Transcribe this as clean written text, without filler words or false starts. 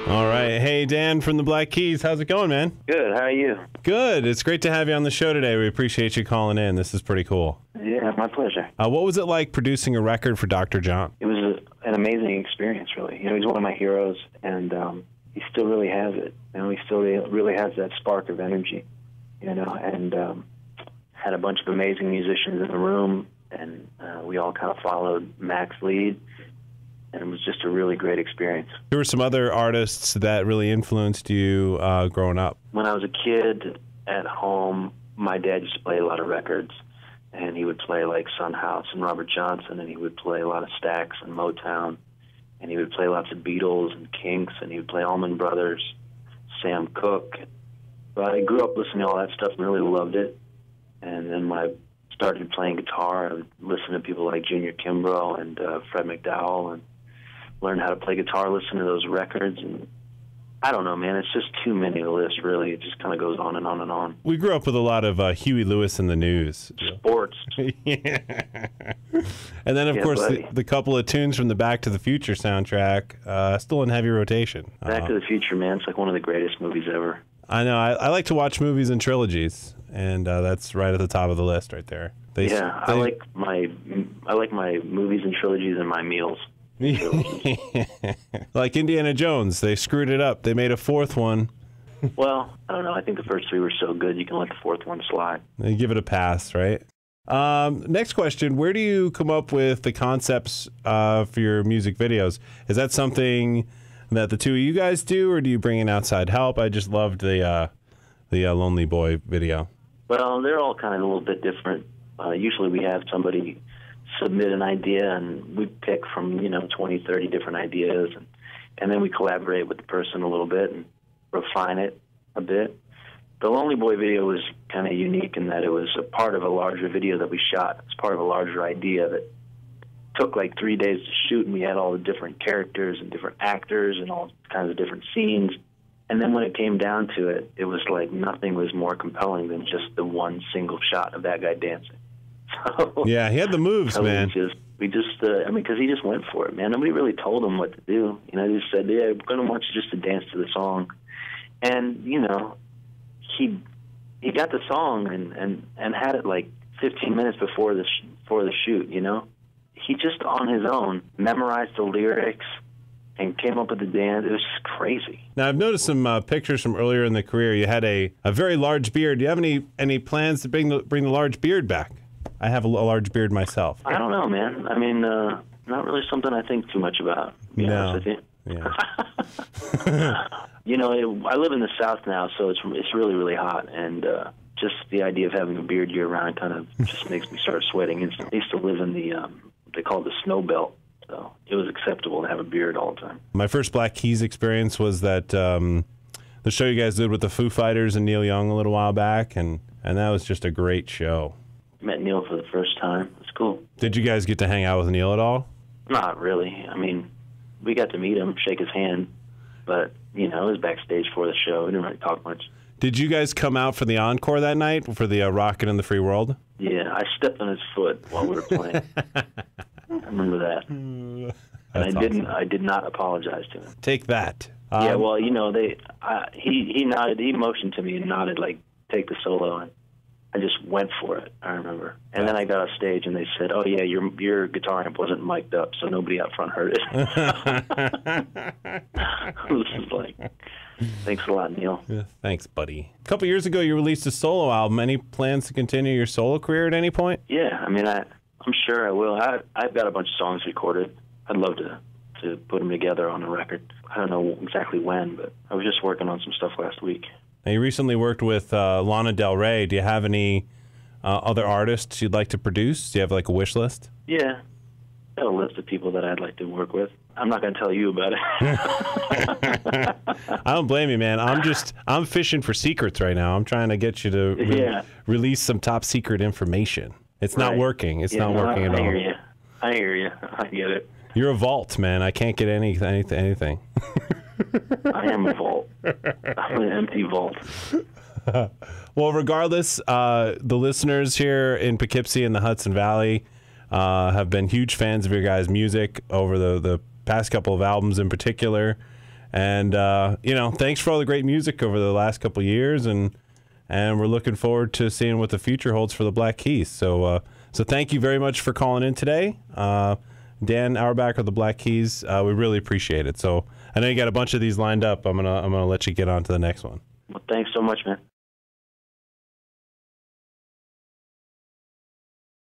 All right. Hey, Dan from the Black Keys. How's it going, man? Good. How are you? Good. It's great to have you on the show today. We appreciate you calling in. This is pretty cool. Yeah, my pleasure. What was it like producing a record for Dr. John? It was an amazing experience, really. You know, he's one of my heroes, and he still really has it. You know, he still really has that spark of energy, you know, and had a bunch of amazing musicians in the room, and we all kind of followed Mac's lead. And it was just a really great experience. There were some other artists that really influenced you growing up. When I was a kid at home, my dad used to play a lot of records, and he would play like Son House and Robert Johnson, and he would play a lot of Stax and Motown, and he would play lots of Beatles and Kinks, and he would play Allman Brothers, Sam Cooke. But I grew up listening to all that stuff and really loved it. And then when I started playing guitar, I would listen to people like Junior Kimbrough and Fred McDowell, and learn how to play guitar, listen to those records, and I don't know, man, it's just too many to list, really. It just kind of goes on and on and on. We grew up with a lot of Huey Lewis in the News. Sports. Yeah. And then, of course, the couple of tunes from the Back to the Future soundtrack, still in heavy rotation. Back to the Future, man, it's like one of the greatest movies ever. I know. I like to watch movies in trilogies, and that's right at the top of the list right there. I like my movies and trilogies and my meals. Like Indiana Jones, they screwed it up. They made a fourth one. Well, I don't know. I think the first three were so good, you can let the fourth one slide. They give it a pass, right? Next question, where do you come up with the concepts for your music videos? Is that something that the two of you guys do, or do you bring in outside help? I just loved the Lonely Boy video. Well, they're all kind of a little bit different. Usually we have somebody submit an idea, and we pick from, 20, 30 different ideas, and then we collaborate with the person a little bit and refine it a bit. The Lonely Boy video was kind of unique in that it was a part of a larger video that we shot. It's part of a larger idea that took like 3 days to shoot, and we had all the different characters and different actors and all kinds of different scenes. And then when it came down to it, it was like nothing was more compelling than just the one single shot of that guy dancing. So, yeah, he had the moves, man. Because he just went for it, man. Nobody really told him what to do. He just said, yeah, I'm going to want you just to dance to the song. And, he got the song and had it like 15 minutes before the shoot, He just, on his own, memorized the lyrics and came up with the dance. It was just crazy. Now, I've noticed some pictures from earlier in the career. You had a very large beard. Do you have any plans to bring the large beard back? I have a large beard myself. I don't know, man. I mean, not really something I think too much about, to be honest with you. Yeah. I live in the South now, so it's really, really hot, and just the idea of having a beard year-round kind of just makes me start sweating. I used to live in they call it the snow belt, so it was acceptable to have a beard all the time. My first Black Keys experience was that the show you guys did with the Foo Fighters and Neil Young a little while back, and that was just a great show. Met Neil for the first time. It's cool. Did you guys get to hang out with Neil at all? Not really. I mean, we got to meet him, shake his hand, but, it was backstage for the show. We didn't really talk much. Did you guys come out for the encore that night, for the Rockin' in the Free World? Yeah, I stepped on his foot while we were playing. I remember that. And I did not apologize to him. Take that. Yeah, well, he nodded, he motioned to me and nodded, like, take the solo, and I just went for it, I remember. And then I got off stage, and they said, oh, yeah, your guitar amp wasn't mic'd up, so nobody out front heard it. This is like, thanks a lot, Neil. Yeah, thanks, buddy. A couple years ago, you released a solo album. Any plans to continue your solo career at any point? Yeah, I mean, I'm sure I will. I've got a bunch of songs recorded. I'd love to put them together on a record. I don't know exactly when, but I was just working on some stuff last week. Now, you recently worked with Lana Del Rey. Do you have any other artists you'd like to produce? Do you have like a wish list? Yeah, I have a list of people that I'd like to work with. I'm not going to tell you about it. I don't blame you, man. I'm fishing for secrets right now. I'm trying to get you to release some top secret information. It's not working. It's not working at all. I hear you. I get it. You're a vault, man. I can't get anything. I am a vault. I'm an empty vault. Well, regardless, the listeners here in Poughkeepsie and the Hudson Valley have been huge fans of your guys' music over the past couple of albums in particular. And you know, thanks for all the great music over the last couple of years, and we're looking forward to seeing what the future holds for the Black Keys. So so thank you very much for calling in today, Dan Auerbach of the Black Keys. We really appreciate it. So I know you got a bunch of these lined up. I'm gonna let you get on to the next one. Well, thanks so much, man.